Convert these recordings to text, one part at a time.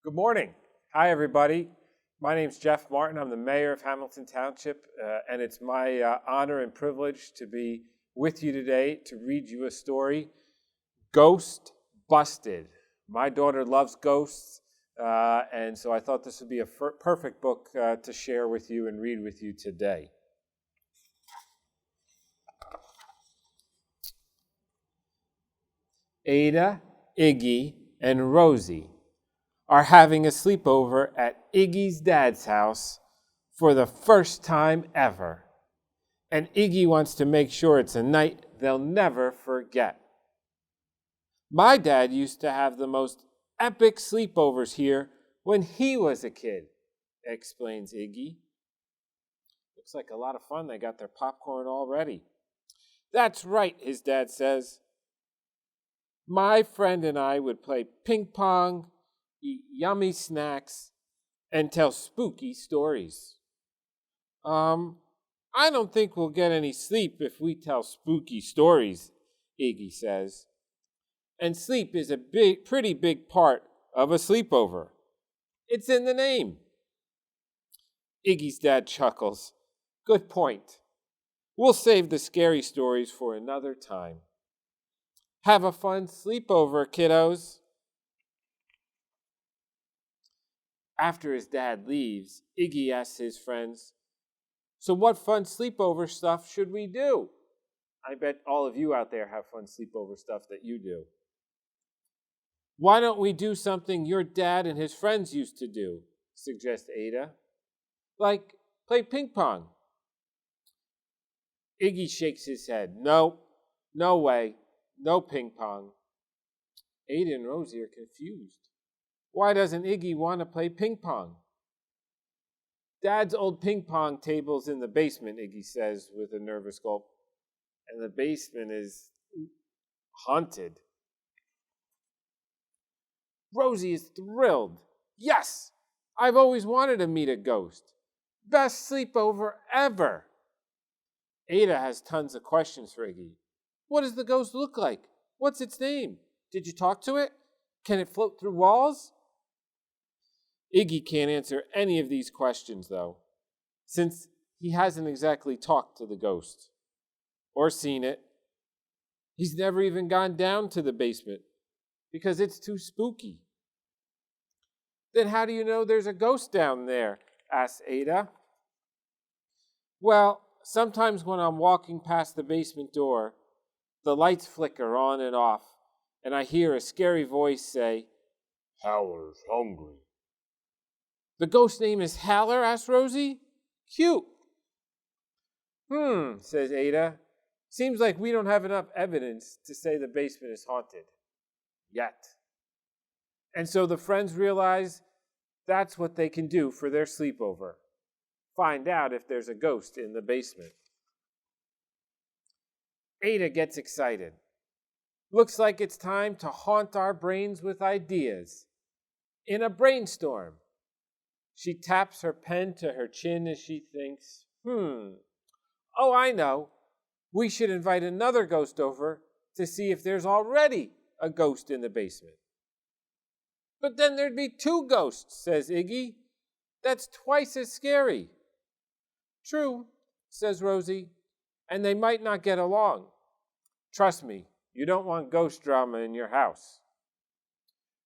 Good morning. Hi, everybody. My name's Jeff Martin. I'm the mayor of Hamilton Township, and it's my honor and privilege to be with you today to read you a story, Ghost Busted. My daughter loves ghosts, and so I thought this would be a perfect book to share with you and read with you today. Ada, Iggy, and Rosie are having a sleepover at Iggy's dad's house for the first time ever. And Iggy wants to make sure it's a night they'll never forget. My dad used to have the most epic sleepovers here when he was a kid, explains Iggy. Looks like a lot of fun. They got their popcorn all ready. That's right, his dad says. My friend and I would play ping pong, eat yummy snacks, and tell spooky stories. I don't think we'll get any sleep if we tell spooky stories, Iggy says. And sleep is a pretty big part of a sleepover. It's in the name. Iggy's dad chuckles. Good point. We'll save the scary stories for another time. Have a fun sleepover, kiddos. After his dad leaves, Iggy asks his friends, so what fun sleepover stuff should we do? I bet all of you out there have fun sleepover stuff that you do. Why don't we do something your dad and his friends used to do, suggests Ada. Like play ping pong. Iggy shakes his head. No way. No ping pong. Ada and Rosie are confused. Why doesn't Iggy want to play ping pong? Dad's old ping pong table's in the basement, Iggy says with a nervous gulp. And the basement is haunted. Rosie is thrilled. Yes! I've always wanted to meet a ghost. Best sleepover ever! Ada has tons of questions for Iggy. What does the ghost look like? What's its name? Did you talk to it? Can it float through walls? Iggy can't answer any of these questions, though, since he hasn't exactly talked to the ghost or seen it. He's never even gone down to the basement because it's too spooky. Then how do you know there's a ghost down there? Asks Ada. Well, sometimes when I'm walking past the basement door, the lights flicker on and off, and I hear a scary voice say, Howler's hungry. The ghost name is Howler? Asks Rosie. Cute. Says Ada. Seems like we don't have enough evidence to say the basement is haunted. Yet. And so the friends realize that's what they can do for their sleepover. Find out if there's a ghost in the basement. Ada gets excited. Looks like it's time to haunt our brains with ideas. In a brainstorm. She taps her pen to her chin as she thinks, oh, I know. We should invite another ghost over to see if there's already a ghost in the basement. But then there'd be two ghosts, says Iggy. That's twice as scary. True, says Rosie, and they might not get along. Trust me, you don't want ghost drama in your house.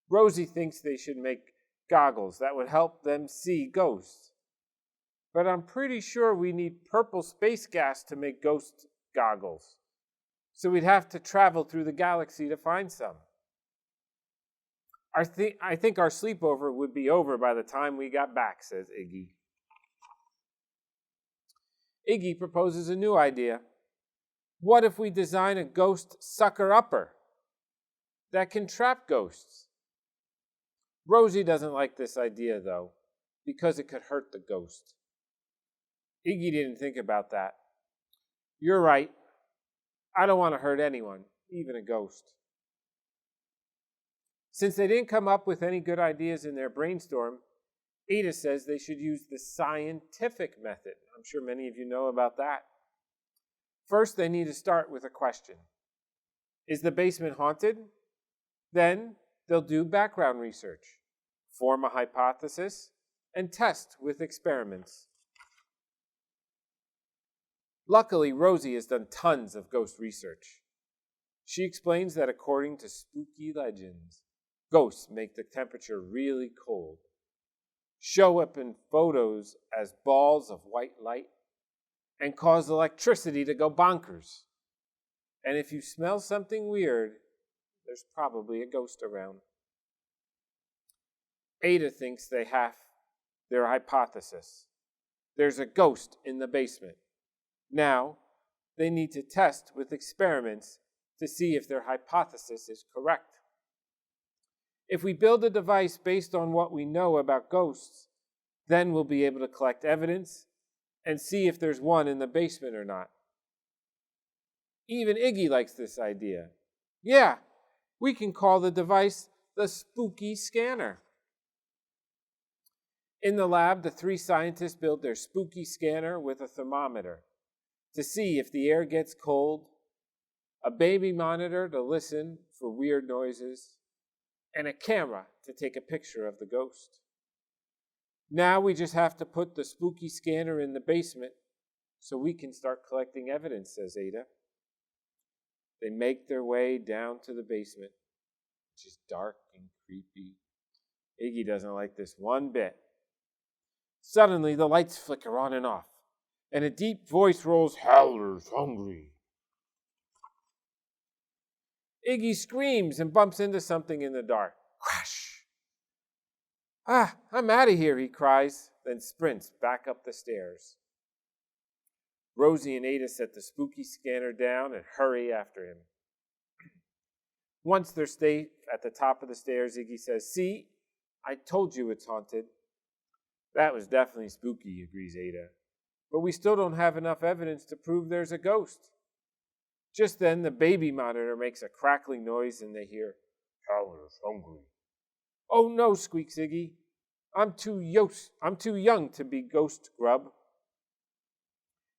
Rosie thinks they should make goggles that would help them see ghosts. But I'm pretty sure we need purple space gas to make ghost goggles. So we'd have to travel through the galaxy to find some. I think our sleepover would be over by the time we got back, says Iggy. Iggy proposes a new idea. What if we design a ghost sucker-upper that can trap ghosts? Rosie doesn't like this idea, though, because it could hurt the ghost. Iggy didn't think about that. You're right. I don't want to hurt anyone, even a ghost. Since they didn't come up with any good ideas in their brainstorm, Ada says they should use the scientific method. I'm sure many of you know about that. First, they need to start with a question. Is the basement haunted? Then they'll do background research. form a hypothesis, and test with experiments. Luckily, Rosie has done tons of ghost research. She explains that according to spooky legends, ghosts make the temperature really cold, show up in photos as balls of white light, and cause electricity to go bonkers. And if you smell something weird, there's probably a ghost around. Ada thinks they have their hypothesis. There's a ghost in the basement. Now, they need to test with experiments to see if their hypothesis is correct. If we build a device based on what we know about ghosts, then we'll be able to collect evidence and see if there's one in the basement or not. Even Iggy likes this idea. Yeah, we can call the device the spooky scanner. In the lab, the three scientists built their spooky scanner with a thermometer to see if the air gets cold, a baby monitor to listen for weird noises, and a camera to take a picture of the ghost. Now we just have to put the spooky scanner in the basement so we can start collecting evidence, says Ada. They make their way down to the basement, which is dark and creepy. Iggy doesn't like this one bit. Suddenly, the lights flicker on and off, and a deep voice rolls, "Howler's hungry." Iggy screams and bumps into something in the dark. Crash! "Ah, I'm out of here," he cries, then sprints back up the stairs. Rosie and Ada set the spooky scanner down and hurry after him. Once they're safe at the top of the stairs, Iggy says, "See, I told you it's haunted." "That was definitely spooky," agrees Ada. "But we still don't have enough evidence to prove there's a ghost." Just then, the baby monitor makes a crackling noise and they hear, "Howler's hungry." "Oh no," squeaks Iggy. I'm too young to be ghost grub."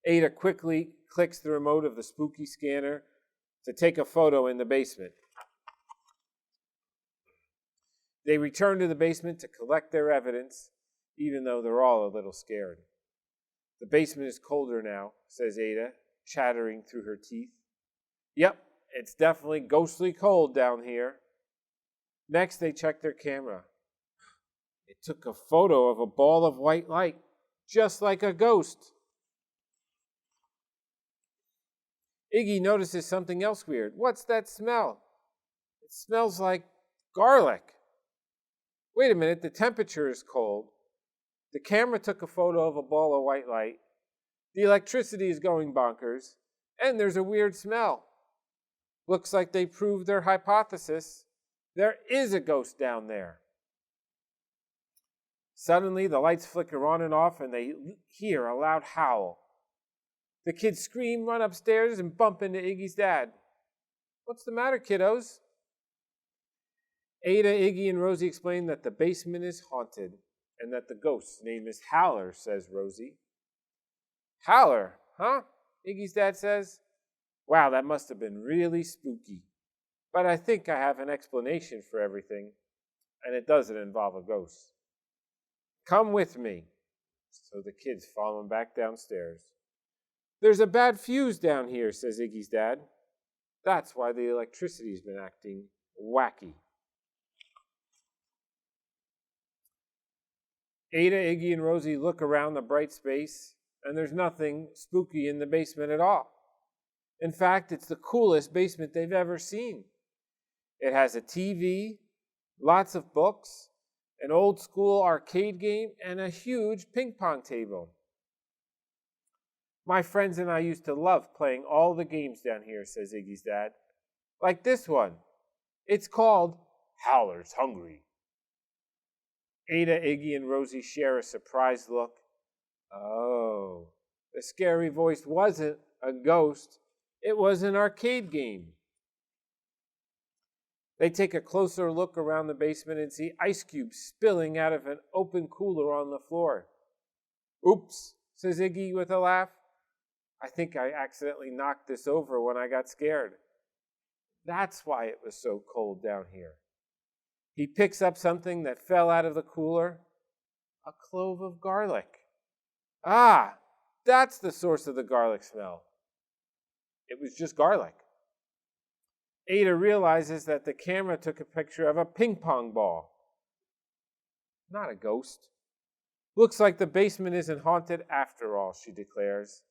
Ada quickly clicks the remote of the spooky scanner to take a photo in the basement. They return to the basement to collect their evidence, even though they're all a little scared. "The basement is colder now," says Ada, chattering through her teeth. "Yep, it's definitely ghostly cold down here." Next, they check their camera. It took a photo of a ball of white light, just like a ghost. Iggy notices something else weird. "What's that smell?" "It smells like garlic." Wait a minute, the temperature is cold. The camera took a photo of a ball of white light. The electricity is going bonkers. And there's a weird smell. Looks like they proved their hypothesis. There is a ghost down there. Suddenly, the lights flicker on and off, and they hear a loud howl. The kids scream, run upstairs, and bump into Iggy's dad. "What's the matter, kiddos?" Ada, Iggy, and Rosie explain that the basement is haunted and that the ghost's name is Howler, says Rosie. "Howler, huh?" Iggy's dad says. "Wow, that must have been really spooky. But I think I have an explanation for everything, and it doesn't involve a ghost. Come with me." So the kids follow him back downstairs. "There's a bad fuse down here," says Iggy's dad. "That's why the electricity's been acting wacky." Ada, Iggy, and Rosie look around the bright space, and there's nothing spooky in the basement at all. In fact, it's the coolest basement they've ever seen. It has a TV, lots of books, an old-school arcade game, and a huge ping-pong table. "My friends and I used to love playing all the games down here," says Iggy's dad. "Like this one. It's called Howler's Hungry." Ada, Iggy, and Rosie share a surprised look. Oh, the scary voice wasn't a ghost. It was an arcade game. They take a closer look around the basement and see ice cubes spilling out of an open cooler on the floor. "Oops," says Iggy with a laugh. "I think I accidentally knocked this over when I got scared. That's why it was so cold down here." He picks up something that fell out of the cooler, a clove of garlic. Ah, that's the source of the garlic smell. It was just garlic. Ada realizes that the camera took a picture of a ping pong ball. Not a ghost. Looks like the basement isn't haunted after all, she declares.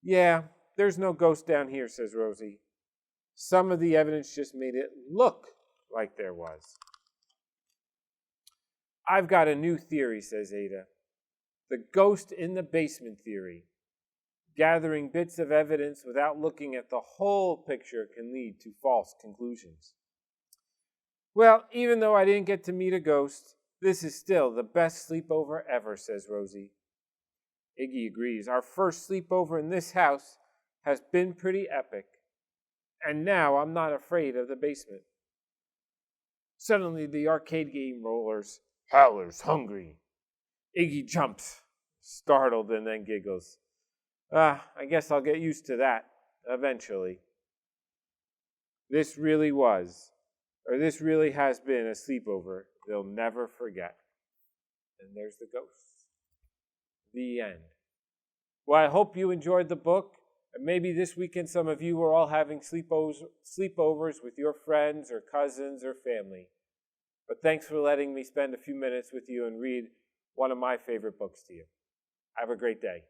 Yeah, there's no ghost down here, says Rosie. Some of the evidence just made it look like there was. I've got a new theory, says Ada. The ghost in the basement theory. Gathering bits of evidence without looking at the whole picture can lead to false conclusions. Well, even though I didn't get to meet a ghost, this is still the best sleepover ever, says Rosie. Iggy agrees. Our first sleepover in this house has been pretty epic, and now I'm not afraid of the basement. Suddenly the arcade game rollers, Howler's hungry. Iggy jumps, startled, and then giggles. I guess I'll get used to that eventually. This really has been a sleepover they'll never forget. And there's the ghosts. The end. Well, I hope you enjoyed the book. And maybe this weekend some of you are all having sleepovers with your friends or cousins or family. But thanks for letting me spend a few minutes with you and read one of my favorite books to you. Have a great day.